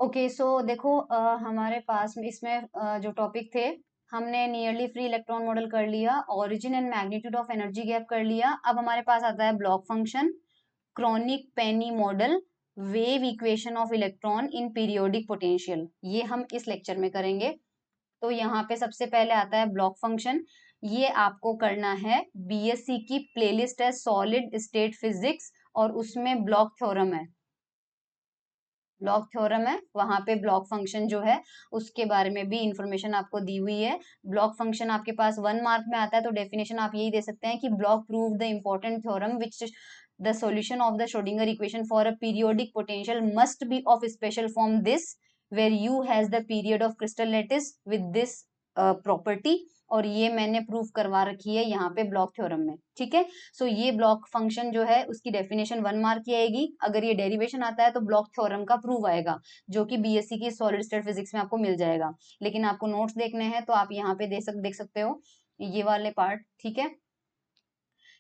Okay so देखो हमारे पास में इसमें जो टॉपिक थे, हमने नियरली फ्री इलेक्ट्रॉन मॉडल कर लिया, origin and magnitude of energy gap कर लिया। अब हमारे पास आता है block function, chronic Penney model, wave equation of electron in periodic potential. ये हम इस लेक्चर में करेंगे। तो यहाँ पे सबसे पहले आता है ब्लॉक फंक्शन। ये आपको करना है, बीएससी की प्लेलिस्ट है सॉलिड स्टेट फिजिक्स, और उसमें ब्लॉक थ्योरम है। ब्लॉक थ्योरम है, वहां पे ब्लॉक फंक्शन जो है उसके बारे में भी इंफॉर्मेशन आपको दी हुई है। ब्लॉक फंक्शन आपके पास 1 मार्क में आता है, तो डेफिनेशन आप यही दे सकते हैं कि Bloch prove the important theorem which the solution of the Schrodinger equation for a periodic potential must be of special form this, where U has the period of crystal lattice with this property. और ये मैंने prove करवा रखी है यहाँ पे block theorem में, ठीक है। सो ये ब्लॉक फंक्शन जो है उसकी डेफिनेशन 1 मार्क की आएगी। अगर ये डेरिवेशन आता है तो ब्लॉक थ्योरम का प्रूव आएगा, जो कि बीएससी की सॉलिड स्टेट फिजिक्स में आपको मिल जाएगा। लेकिन आपको नोट्स देखने हैं तो आप यहाँ पे देख सकते हो ये वाले पार्ट, ठीक है।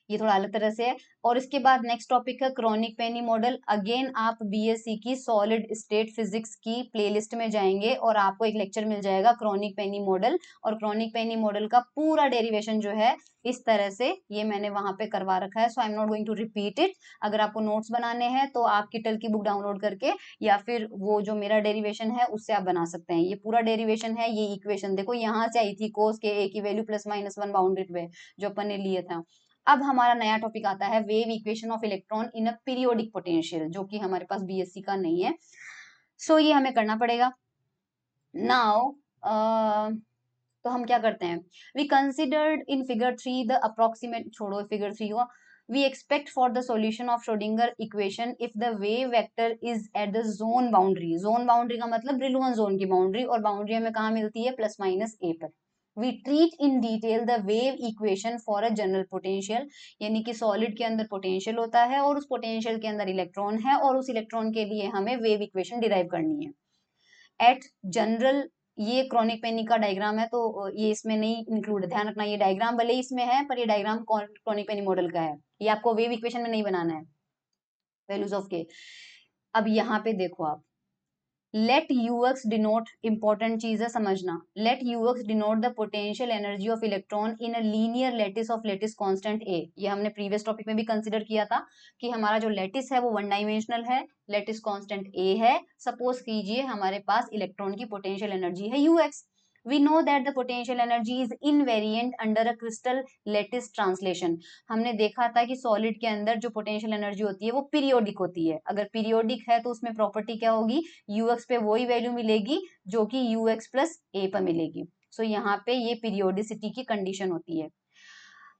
ये थोड़ा अलग तरह से है। और इसके बाद नेक्स्ट टॉपिक है क्रॉनिक पेनी मॉडल। अगेन आप बीएससी की सॉलिड स्टेट फिजिक्स की प्लेलिस्ट में जाएंगे और आपको एक लेक्चर मिल जाएगा क्रॉनिक पेनी मॉडल। और क्रॉनिक पेनी मॉडल का पूरा डेरिवेशन जो है इस तरह से ये मैंने वहां पे करवा रखा है, so I am not going to repeat it. अगर आपको नोट्स बनाने हैं तो आप किटल की बुक डाउनलोड करके या फिर वो जो मेरा डेरिवेशन है उससे आप बना सकते हैं। ये पूरा डेरिवेशन है, ये इक्वेशन देखो यहाँ से आई थी, कोस के ए की वैल्यू +-1 बाउंड्री पे जो अपन ने लिए था। अब हमारा नया टॉपिक आता है wave equation of electron in a periodic potential, जो कि हमारे पास बीएससी का नहीं है। सो ये हमें करना पड़ेगा नाउ। तो हम क्या करते हैं, we considered in figure 3 the approximate, छोड़ो फिगर 3 हुआ। We expect for the solution of Schrodinger equation if the wave vector is at the zone boundary. Zone boundary का मतलब ब्रिलुअन जोन की बाउंड्री, और बाउंड्री हमें कहाँ मिलती है, +-a पर। We treat in detail the wave equation for a general potential, यानी कि सॉलिड के अंदर पोटेंशियल होता है और उस पोटेंशियल के अंदर इलेक्ट्रॉन है, और उस इलेक्ट्रॉन के लिए हमें वेव इक्वेशन डिराइव करनी है एट जनरल। ये क्रॉनिक पेनी का डायग्राम है, तो ये इसमें नहीं इंक्लूड है, ध्यान रखना। ये डायग्राम भले ही इसमें है पर ये डायग्राम क्रॉनिक पेनी मॉडल का है, ये आपको वेव इक्वेशन में नहीं बनाना है, वैल्यूज ऑफ के। अब यहाँ पे देखो आप, लेट यूएक्स डिनोट, इंपॉर्टेंट चीज है समझना, let U X denote the potential energy of electron in a linear lattice of lattice constant A. ये हमने प्रीवियस टॉपिक में भी कंसिडर किया था कि हमारा जो लेटिस है वो 1 डायमेंशनल है, लेटिस कांस्टेंट ए है। सपोज कीजिए हमारे पास इलेक्ट्रॉन की पोटेंशियल एनर्जी है UX. We know that the potential energy is invariant under a crystal lattice translation. हमने देखा था कि सॉलिड के अंदर जो पोटेंशियल एनर्जी होती है वो पीरियोडिक होती है। अगर पीरियोडिक है तो उसमें प्रॉपर्टी क्या होगी, यूएक्स पे वही वैल्यू मिलेगी जो कि यूएक्स प्लस ए पर मिलेगी। सो यहाँ पे ये पीरियोडिसिटी की कंडीशन होती है।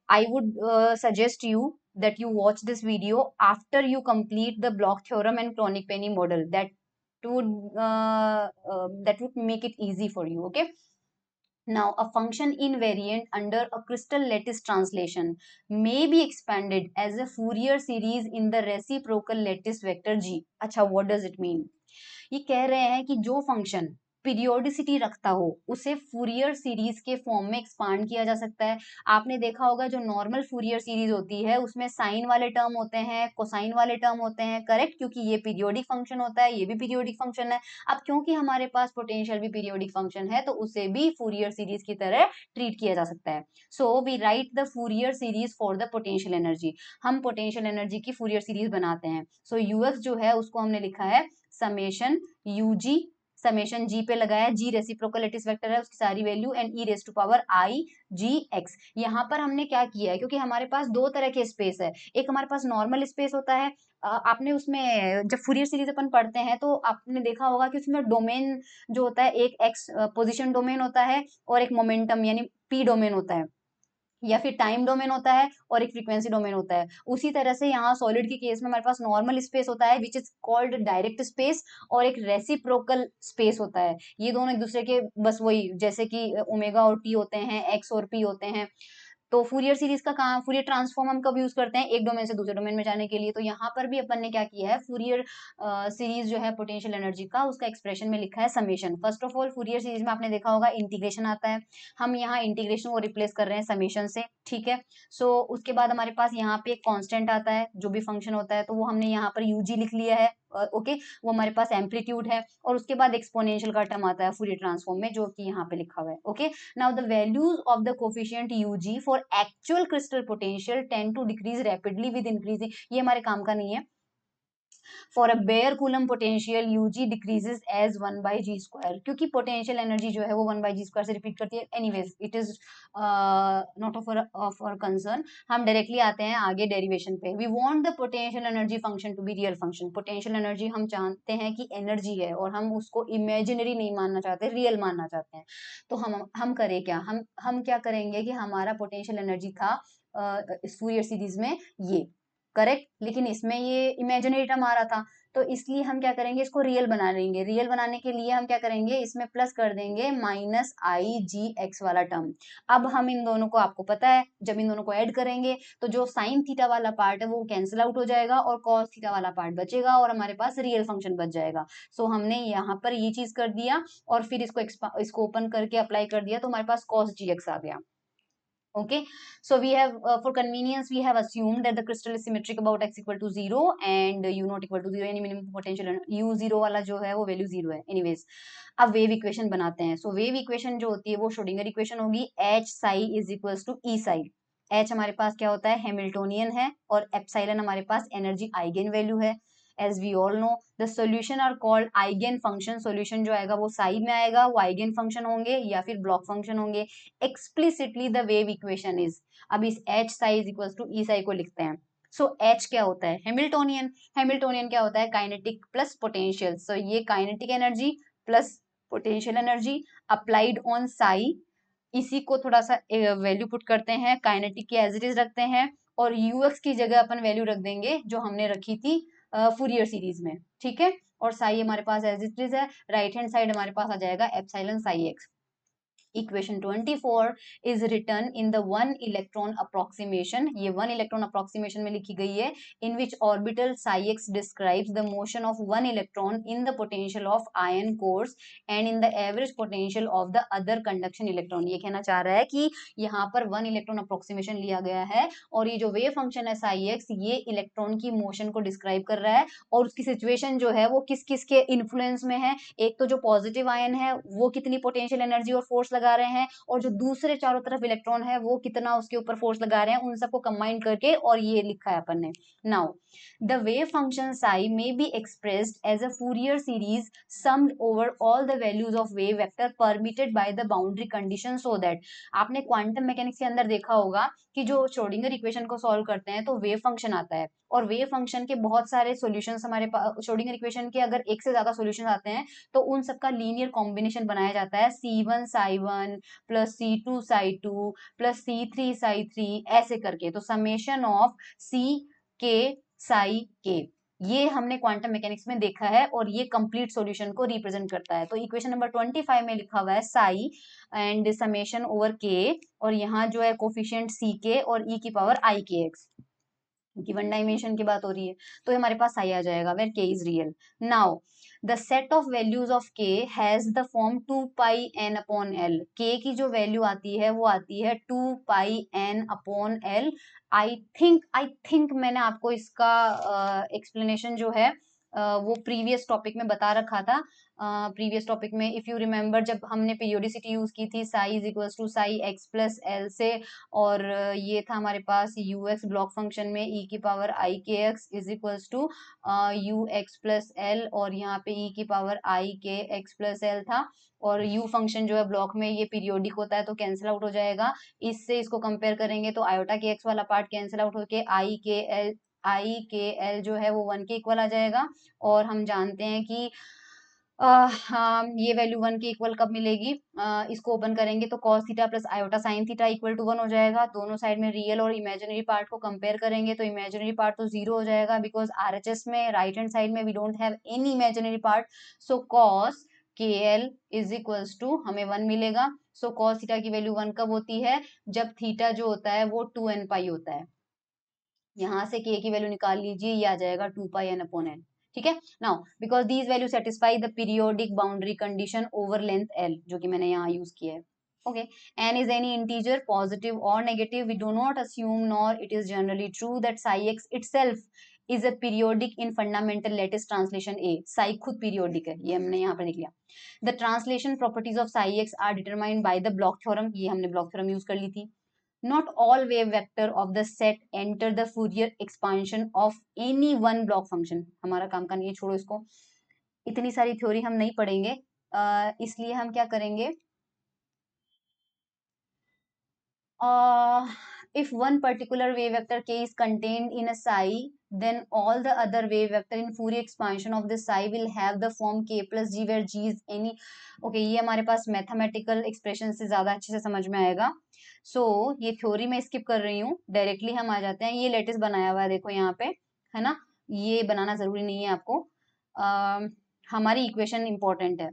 I would suggest you that you watch this video after you complete the block theorem and chronic penny model. That would make it easy for you. Okay. Now, a function invariant under a crystal lattice translation may be expanded as a Fourier series in the reciprocal lattice vector G. अच्छा, what does it mean? ये कह रहे हैं कि जो function periodicity रखता हो उसे फूरियर सीरीज के फॉर्म में एक्सपांड किया जा सकता है। आपने देखा होगा जो नॉर्मल फूरियर सीरीज होती है उसमें साइन वाले टर्म होते हैं, कोसाइन वाले टर्म होते हैं, करेक्ट, क्योंकि ये पीरियोडिक फंक्शन होता है, ये भी पीरियोडिक फंक्शन है। अब क्योंकि हमारे पास पोटेंशियल भी पीरियोडिक फंक्शन है तो उसे भी फूरियर सीरीज की तरह ट्रीट किया जा सकता है। So we write the Fourier series for the potential energy. हम पोटेंशियल एनर्जी की फूरियर सीरीज बनाते हैं। सो यूएक्स जो है उसको हमने लिखा है समेशन यूजी, समेशन जी पे लगाया, जी रेसिप्रोकल लैटिस वेक्टर है उसकी सारी value, and E raise to power I G X. यहाँ पर हमने क्या किया है, क्योंकि हमारे पास दो तरह के स्पेस है, एक हमारे पास नॉर्मल स्पेस होता है। आपने उसमें जब फूरियर सीरीज अपन पढ़ते हैं तो आपने देखा होगा कि उसमें डोमेन जो होता है, एक एक्स पोजिशन डोमेन होता है और एक मोमेंटम यानी पी डोमेन होता है, या फिर टाइम डोमेन होता है और एक फ्रीक्वेंसी डोमेन होता है। उसी तरह से यहाँ सॉलिड के केस में हमारे पास नॉर्मल स्पेस होता है which is called direct space, और एक रेसिप्रोकल स्पेस होता है। ये दोनों एक दूसरे के बस वही, जैसे कि ओमेगा और टी होते हैं, एक्स और पी होते हैं। तो फूरियर सीरीज का काम, फूरियर ट्रांसफॉर्म हम कब यूज करते हैं, एक डोमेन से दूसरे डोमेन में जाने के लिए। तो यहाँ पर भी अपन ने क्या किया है, फूरियर सीरीज जो है पोटेंशियल एनर्जी का, उसका एक्सप्रेशन में लिखा है summation. First of all Fourier series में आपने देखा होगा इंटीग्रेशन आता है, हम यहाँ इंटीग्रेशन को रिप्लेस कर रहे हैं समेशन से, ठीक है। उसके बाद हमारे पास यहाँ पे एक कांस्टेंट आता है जो भी फंक्शन होता है, तो वो हमने यहाँ पर यूजी लिख लिया है, ओके, वो हमारे पास एम्पलीट्यूड है, और उसके बाद एक्सपोनेंशियल का टर्म आता है फूरियर ट्रांसफॉर्म में, जो कि यहाँ पे लिखा हुआ है। Okay, now the values of the coefficient U G for actual crystal potential tend to decrease rapidly with increasing, ये हमारे काम का नहीं है। For a bare Coulomb potential U G decreases as 1/g², क्योंकि पोटेंशियल एनर्जी जो है वो 1/g² से रिपीट करती है। Anyways it is not of our concern. हम डायरेक्टली आते हैं आगे डेरिवेशन पे। We want the potential energy function to be real function. Potential energy हम जानते हैं कि एनर्जी है, और हम उसको इमेजिनरी नहीं मानना चाहते, रियल मानना चाहते हैं। तो हम करें क्या, हम क्या करेंगे कि हमारा पोटेंशियल एनर्जी था इस फूरियर सीरीज में ये, करेक्ट, लेकिन इसमें ये इमेजिनरी टर्म आ रहा था, तो इसलिए हम क्या करेंगे, इसको रियल बना लेंगे। रियल बनाने के लिए हम क्या करेंगे, इसमें प्लस कर देंगे -IG वाला टर्म। अब हम इन दोनों को, आपको पता है जब इन दोनों को ऐड करेंगे तो जो साइन थीटा वाला पार्ट है वो कैंसिल आउट हो जाएगा, और कॉस थीटा वाला पार्ट बचेगा, और हमारे पास रियल फंक्शन बच जाएगा। सो हमने यहाँ पर ये चीज कर दिया, और फिर इसको ओपन करके अप्लाई कर दिया, तो हमारे पास cos GX आ गया। Okay, so we have for convenience we have assumed that the crystal is symmetric about x equal to 0 and u not equal to 0, any minimum potential u 0 वाला जो है वो वैल्यू 0 है। anyways, अब wave equation बनाते हैं। सो wave equation जो होती है वो श्रोडिंगर इक्वेशन होगी, h psi is equals to e psi। h हमारे पास क्या होता है, हैमिल्टोनियन है, और एप्सिलॉन हमारे पास एनर्जी आइगन वैल्यू है। as we all know the solution are called eigen function। solution जो आएगा वो साई में आएगा, वो आइगन फंक्शन होंगे या फिर ब्लॉक फंक्शन होंगे। explicitly the wave equation is, अब इस h psi is equals to e psi को लिखते हैं। सो h क्या होता है, हैमिल्टोनियन। हैमिल्टोनियन क्या होता है, काइनेटिक प्लस पोटेंशियल। सो ये kinetic energy plus potential energy applied on psi, इसी को थोड़ा सा वैल्यू पुट करते हैं, काइनेटिक की एज इट इज रखते हैं, और यूएक्स की जगह अपन वैल्यू रख देंगे जो हमने रखी थी फूरियर सीरीज में, ठीक है। और साई हमारे पास एज इट इज है, राइट हैंड साइड हमारे पास आ जाएगा epsilon psi x. Equation 24 is written in the one electron approximation, ये वन इलेक्ट्रॉन अप्रोक्सीमेशन में लिखी गई है, in which orbital psi x describes the motion of one electron in the potential of ion cores and in the average potential of the other conduction electron. ये कहना चाह रहा है कि यहाँ पर वन इलेक्ट्रॉन अप्रोक्सीमेशन लिया गया है, और ये जो वेव फंक्शन है साई एक्स, ये इलेक्ट्रॉन की मोशन को डिस्क्राइब कर रहा है, और उसकी सिचुएशन जो है वो किस किस के इन्फ्लुएंस में है। एक तो जो पॉजिटिव आयन है वो कितनी पोटेंशियल एनर्जी और फोर्स लगा रहे हैं, और जो दूसरे चारों तरफ इलेक्ट्रॉन है वो कितना उसके ऊपर फोर्स लगा रहे हैं, उन सबको कंबाइन करके और ये लिखा है अपन ने। Now the wave function psi may be expressed as a Fourier series summed over all the values of wave vector permitted by the boundary condition, so that, आपने क्वांटम मैकेनिक्स के अंदर देखा होगा कि जो श्रोडिंगर इक्वेशन को solve करते हैं तो वेव फंक्शन आता है, और वेव फंक्शन के बहुत सारे सॉल्यूशंस हमारे पास, श्रोडिंगर इक्वेशन के अगर एक से ज्यादा सॉल्यूशंस आते हैं तो उन सबका लीनियर कॉम्बिनेशन बनाया जाता है, C1 psi1 plus C2 psi2 plus C3 psi3 ऐसे करके, तो समेशन ऑफ C के psi के, ये हमने क्वांटम मैकेनिक्स में देखा है, और ये कंप्लीट सॉल्यूशन को रिप्रेजेंट करता है। तो इक्वेशन नंबर 25 में लिखा हुआ है साई एंड समेशन ओवर के, और यहाँ जो है कोफिशिएंट सी के और ई की पावर आई के एक्स, क्योंकि वन डायमेंशन की बात हो रही है, तो हमारे पास आई आ जाएगा where K is real. Now the set of values of K has the form 2 pi N upon L. K की जो वैल्यू आती है वो आती है 2 pi N upon L. I think मैंने आपको इसका एक्सप्लेनेशन जो है वो प्रीवियस टॉपिक में बता रखा था। प्रीवियस टॉपिक में इफ यू रिमेम्बर, जब हमने पीरियोडिसिटी यूज की थी, psi is equals to psi X plus L से, और ये था हमारे पास यू एक्स ब्लॉक फंक्शन में ई की पावर आई के X is equals to U X plus L, और यहाँ पे ई की पावर आई के एक्स प्लस एल था, और यू फंक्शन जो है ब्लॉक में ये पीरियोडिक होता है तो कैंसिल आउट हो जाएगा। इससे इसको कंपेयर करेंगे तो आयोटा के एक्स वाला पार्ट कैंसिल आउट होके आई के एल जो है वो 1 के इक्वल आ जाएगा, और हम जानते हैं कि हाँ, ये वैल्यू 1 के इक्वल कब मिलेगी, इसको ओपन करेंगे तो cos theta plus iota sine theta equal to 1 हो जाएगा। दोनों साइड में रियल और इमेजिनरी पार्ट को कंपेयर करेंगे तो इमेजिनरी पार्ट तो 0 हो जाएगा, बिकॉज आरएचएस में राइट हैंड साइड में we don't have any imaginary part. So cos के एल इज इक्वल्स टू हमें 1 मिलेगा। सो cos थीटा की वैल्यू 1 कब होती है, जब थीटा जो होता है वो 2n पाई होता है। यहाँ से k की वैल्यू निकाल लीजिए, ये आ जाएगा 2 पाई n अपॉन n, ठीक है। Now because these value satisfy the periodic boundary condition over length l, जो कि मैंने यहाँ यूज किया है। Okay, n is any integer, positive or negative. We do not assume nor it is generally true that psi x itself is a periodic in fundamental lattice translation A, psi खुद periodic है, ये हमने यहाँ पर लिख लिया। The translation properties of psi x are determined by the Bloch theorem, ये हमने ब्लॉक थ्योरम यूज कर ली थी। Not all wave vector of the set enter the Fourier expansion of any one block function। हमारा काम का नहीं है, छोड़ो इसको, इतनी सारी थ्योरी हम नहीं पढ़ेंगे, इसलिए हम क्या करेंगे, if one particular wave vector k is contained in a psi, then all the other wave vector in Fourier expansion of this psi will have the form k plus g where g is any। okay, ये हमारे पास mathematical expression से ज्यादा अच्छे से समझ में आएगा। ये थ्योरी में स्किप कर रही हूँ, डायरेक्टली हम आ जाते हैं। ये लेटिस बनाया हुआ है, देखो यहाँ पे, है ना, ये बनाना जरूरी नहीं है आपको, हमारी इक्वेशन इंपॉर्टेंट है।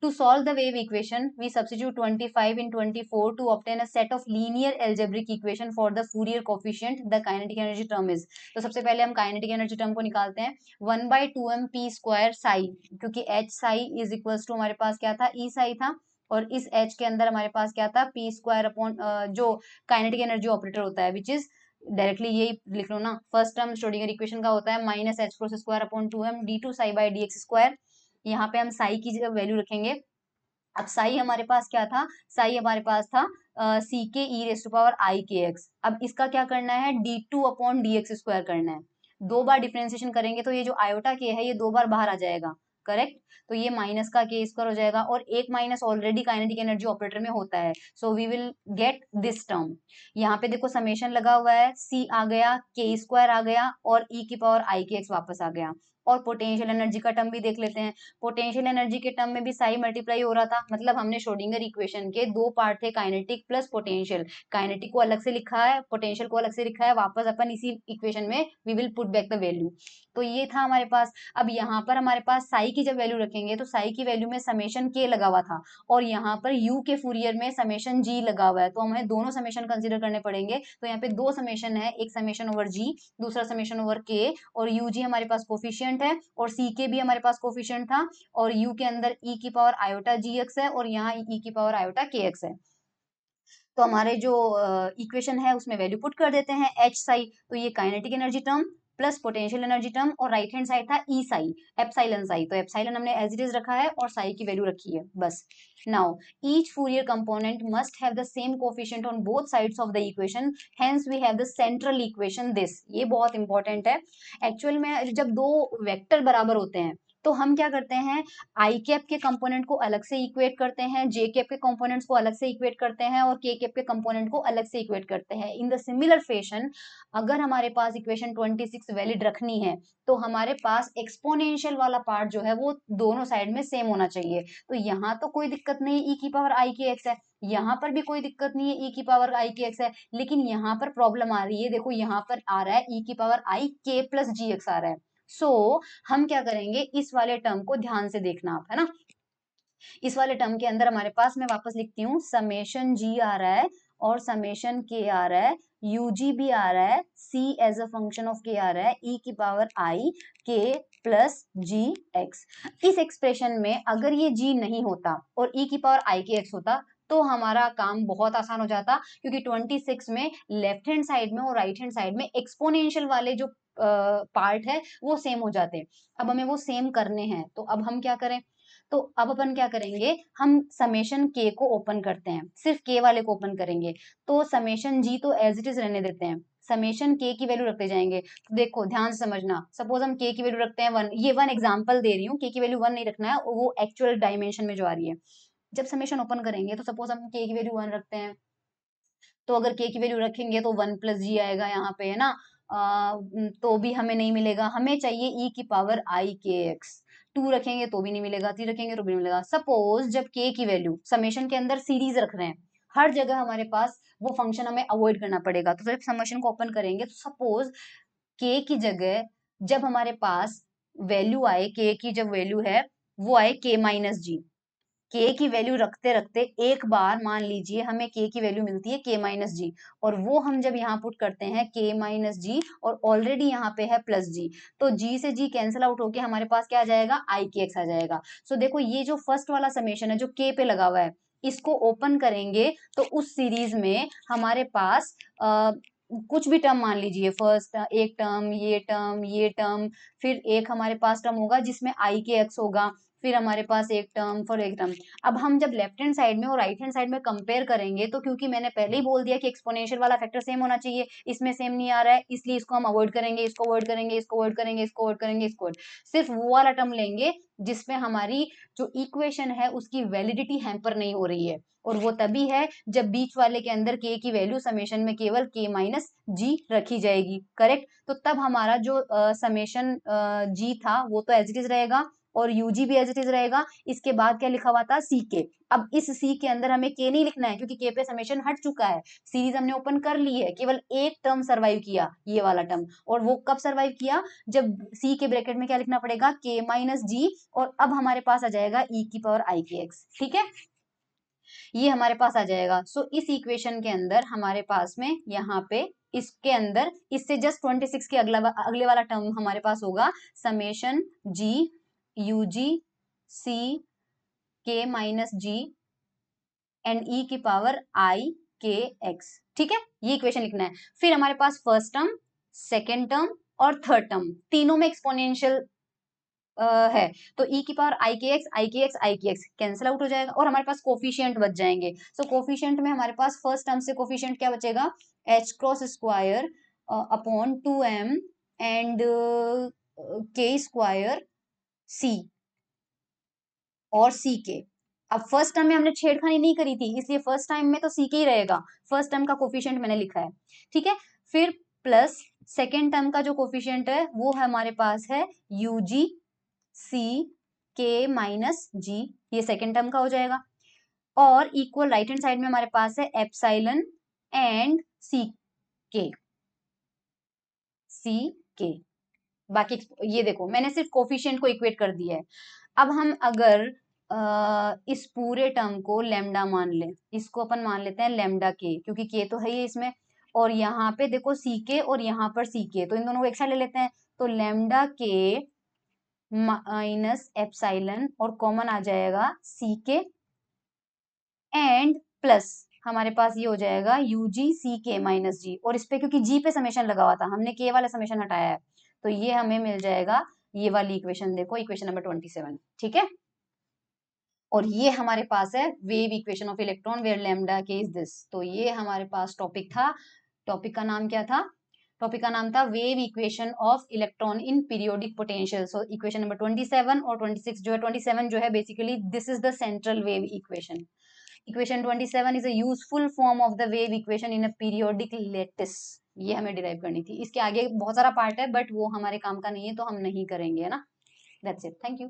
To solve the wave equation, we substitute 25 in 24 to obtain a set of linear algebraic equation for the Fourier coefficient. The kinetic energy term is, तो सबसे पहले हम kinetic energy term को निकालते हैं, 1/2m p square psi, क्योंकि h psi is equals to हमारे पास क्या था, e psi था, और इस h के अंदर हमारे पास क्या था, p square अपॉन जो kinetic energy ऑपरेटर होता है, विच इज डायरेक्टली यही लिख लो ना, फर्स्ट टर्म श्रोडिंगर इक्वेशन का होता है minus H cross square upon 2m d2 psi by dx square. यहाँ पे हम साई की वैल्यू रखेंगे। अब साई हमारे पास क्या था, साई हमारे पास था सी के ई रेस टू पावर आई के एक्स। अब इसका क्या करना है, d2 upon D x square करना है। दो बार डिफ्रेंसिएशन करेंगे तो ये जो आयोटा के है ये दो बार बाहर आ जाएगा, करेक्ट, तो ये माइनस का के स्क्वायर हो जाएगा, और एक minus already kinetic energy operator में होता है, so we will get this term. यहाँ पे देखो समेशन लगा हुआ है, सी आ गया, के स्क्वायर आ गया, और ई की पावर आई के एक्स वापस आ गया। और पोटेंशियल एनर्जी का टर्म भी देख लेते हैं। पोटेंशियल एनर्जी के टर्म में भी साई मल्टीप्लाई हो रहा था, मतलब हमने श्रोडिंगर इक्वेशन के दो पार्ट थे, काइनेटिक प्लस पोटेंशियल। काइनेटिक को अलग से लिखा है, पोटेंशियल को अलग से लिखा है, वापस अपन इसी इक्वेशन में we will put back the value. तो ये था हमारे पास। अब यहाँ पर हमारे पास साई की जब वैल्यू रखेंगे तो साई की वैल्यू में समेशन के लगा हुआ था, और यहाँ पर यू के फूरियर में समेशन जी लगा हुआ है, तो हमें दोनों समेशन कंसीडर करने पड़ेंगे। तो यहाँ पे दो समेशन है, एक समेशन ओवर जी, दूसरा समेशन ओवर के, और यू जी हमारे पास कोफिशियंट है, और सी के भी हमारे पास कोफिशियंट था, और यू के अंदर ई की पावर आयोटा जी एक्स है, और यहाँ ई की पावर आयोटा के एक्स है। तो हमारे जो इक्वेशन है उसमें वैल्यू पुट कर देते हैं एच साई, तो ये kinetic energy term plus potential energy term, और राइट हैंड साइड था ई साई, एप्सिलॉन साई, तो एप्सिलॉन हमने एज इट इज रखा है और साई की वैल्यू रखी है बस। Now each Fourier component must have the same coefficient on both sides of the equation, hence we have the central equation this. ये बहुत इंपॉर्टेंट है। एक्चुअल में जब दो वेक्टर बराबर होते हैं तो हम क्या करते हैं, आई कैप के कंपोनेंट को अलग से इक्वेट करते हैं, जे कैप के कंपोनेंट्स को अलग से इक्वेट करते हैं, और के कैप के कंपोनेंट को अलग से इक्वेट करते हैं। इन द सिमिलर फैशन अगर हमारे पास इक्वेशन 26 वैलिड रखनी है तो हमारे पास एक्सपोनेंशियल वाला पार्ट जो है वो दोनों साइड में सेम होना चाहिए। तो यहाँ तो कोई दिक्कत नहीं, ई की पावर आई के एक्स है, यहाँ पर भी कोई दिक्कत नहीं है, ई की पावर आई के एक्स है, लेकिन यहाँ पर प्रॉब्लम आ रही है, देखो यहाँ पर आ रहा है ई की पावर आई के प्लस जी एक्स आ रहा है। हम क्या करेंगे, इस वाले टर्म को ध्यान से देखना आप, है ना। इस वाले टर्म के अंदर हमारे पास, मैं वापस लिखती हूँ, समेशन जी आ रहा है और समेशन के आ रहा है, यूजी भी आ रहा है, सी एज अ फंक्शन ऑफ के आ रहा है, ई की पावर आई के प्लस जी एक्स। इस एक्सप्रेशन में अगर ये जी नहीं होता और ई की पावर आई के एक्स होता तो हमारा काम बहुत आसान हो जाता, क्योंकि 26 में लेफ्ट हैंड साइड में और राइट हैंड साइड में एक्सपोनेंशियल वाले जो पार्ट है वो सेम हो जाते। अब हमें वो सेम करने हैं, तो अब हम क्या करें, तो अब अपन क्या करेंगे, हम समेशन के को ओपन करते हैं, सिर्फ के वाले को ओपन करेंगे, तो समेशन जी तो एज इट इज रहने देते हैं, समेशन के की वैल्यू रखते जाएंगे। तो देखो ध्यान से समझना, सपोज हम के की वैल्यू रखते हैं 1, ये 1 एग्जांपल दे रही हूँ, के की वैल्यू 1 नहीं रखना है, वो एक्चुअल डायमेंशन में जो आ रही है। जब समेशन ओपन करेंगे तो सपोज हम के की वैल्यू 1 रखते हैं, तो अगर के की वैल्यू रखेंगे तो 1 प्लस जी आएगा यहाँ पे, है ना, तो भी हमें नहीं मिलेगा, हमें चाहिए ई की पावर आई के एक्स। 2 रखेंगे तो भी नहीं मिलेगा, 3 रखेंगे तो भी नहीं मिलेगा। सपोज जब के की वैल्यू समेशन के अंदर सीरीज रख रहे हैं, हर जगह हमारे पास वो फंक्शन हमें अवॉइड करना पड़ेगा, तो जब समेशन को ओपन करेंगे तो सपोज के की जगह जब हमारे पास वैल्यू आए, के की जब वैल्यू है वो आए के माइनस जी, के की वैल्यू रखते रखते एक बार मान लीजिए हमें के की वैल्यू मिलती है के माइनस जी, और वो हम जब यहाँ पुट करते हैं के माइनस जी, और ऑलरेडी यहाँ पे है प्लस जी, तो जी से जी कैंसिल आउट होके हमारे पास क्या आ जाएगा, आई के एक्स आ जाएगा। सो देखो ये जो फर्स्ट वाला समेशन है जो के पे लगा हुआ है, इसको ओपन करेंगे तो उस सीरीज में हमारे पास कुछ भी टर्म मान लीजिए, फर्स्ट एक टर्म, ये टर्म, फिर एक हमारे पास टर्म होगा जिसमें आई के एक्स होगा, फिर हमारे पास एक टर्म फॉर एक टर्म। अब हम जब लेफ्ट हैंड साइड में और राइट हैंड साइड में कंपेयर करेंगे, तो क्योंकि मैंने पहले ही बोल दिया कि एक्सपोनेंशियल वाला फैक्टर सेम होना चाहिए, इसमें सेम नहीं आ रहा है, इसलिए इसको हम अवॉइड करेंगे, इसको अवॉइड करेंगे, इसको अवॉइड करेंगे, इसको अवॉइड करेंगे, इसको सिर्फ वो वाला टर्म लेंगे जिसमें हमारी जो इक्वेशन है उसकी वैलिडिटी हैम्पर नहीं हो रही है, और वो तभी है जब बीच वाले के अंदर k की वैल्यू समेशन में केवल k माइनस जी रखी जाएगी, करेक्ट। तो तब हमारा जो समेशन जी था वो तो एज इट इज रहेगा, और यूजी भी एज इट इज रहेगा। इसके बाद क्या लिखा हुआ था, सी के। अब इस सी के अंदर हमें के नहीं लिखना है क्योंकि के पे समेशन हट चुका है, सीरीज हमने ओपन कर ली है, केवल एक टर्म सर्वाइव किया, ये वाला टर्म, और वो कब सर्वाइव किया, जब सी के ब्रैकेट में क्या लिखना पड़ेगा, के माइनस जी, और अब हमारे पास आ जाएगा ई की पावर आई के एक्स, ठीक है, ये हमारे पास आ जाएगा। सो इस इक्वेशन के अंदर हमारे पास में यहाँ पे इसके अंदर इससे जस्ट 26 के अगले वाला टर्म हमारे पास होगा समेशन जी यू जी सी के माइनस जी एंड ई की पावर आई के एक्स, ठीक है, ये इक्वेशन लिखना है। फिर हमारे पास फर्स्ट टर्म, सेकेंड टर्म और थर्ड टर्म तीनों में एक्सपोनेंशियल है, तो ई की पावर आई के एक्स आई के एक्स आई के एक्स कैंसिल आउट हो जाएगा, और हमारे पास कोफिशियंट बच जाएंगे। सो कोफिशियंट में हमारे पास फर्स्ट टर्म से कोफिशियंट क्या बचेगा, H cross square upon 2m and के स्क्वायर सी और सी के। अब फर्स्ट टर्म में हमने छेड़खानी नहीं करी थी, इसलिए फर्स्ट टाइम में तो सी के ही रहेगा, फर्स्ट टर्म का कोफिशियंट मैंने लिखा है, ठीक है। फिर प्लस सेकेंड टर्म का जो कोफिशियंट है वो हमारे पास है यू जी सी के माइनस जी, ये सेकेंड टर्म का हो जाएगा, और इक्वल राइट हैंड साइड में हमारे पास है एप्सिलॉन एंड सी के, सी के। बाकी ये देखो मैंने सिर्फ कोफिशिएंट को इक्वेट कर दिया है। अब हम अगर इस पूरे टर्म को लेमडा मान ले, इसको अपन मान लेते हैं लेमडा के, क्योंकि के तो है ही इसमें, और यहाँ पे देखो सी के और यहाँ पर सी के, तो इन दोनों को एक साइड ले लेते हैं, तो लेमडा के माइनस एप्सिलॉन और कॉमन आ जाएगा सी के एंड प्लस हमारे पास ये हो जाएगा यू जी सी के माइनस जी, और इस पे क्योंकि जी पे समेशन लगा हुआ था, हमने के वाला समेशन हटाया है, तो ये हमें मिल जाएगा ये वाली इक्वेशन, देखो इक्वेशन नंबर 27, ठीक है। और ये हमारे पास है wave equation of electron where lambda K is this. तो ये हमारे पास टॉपिक था, टॉपिक का नाम क्या था, टॉपिक का नाम था wave equation of electron in periodic potential. So equation number 27 और 26 जो है, 27 जो है basically this is the central wave equation. Equation 27 is a useful form of the wave equation in a periodic lattice, ये हमें डिराइव करनी थी। इसके आगे बहुत सारा पार्ट है बट वो हमारे काम का नहीं है तो हम नहीं करेंगे, है ना। That's it, thank you.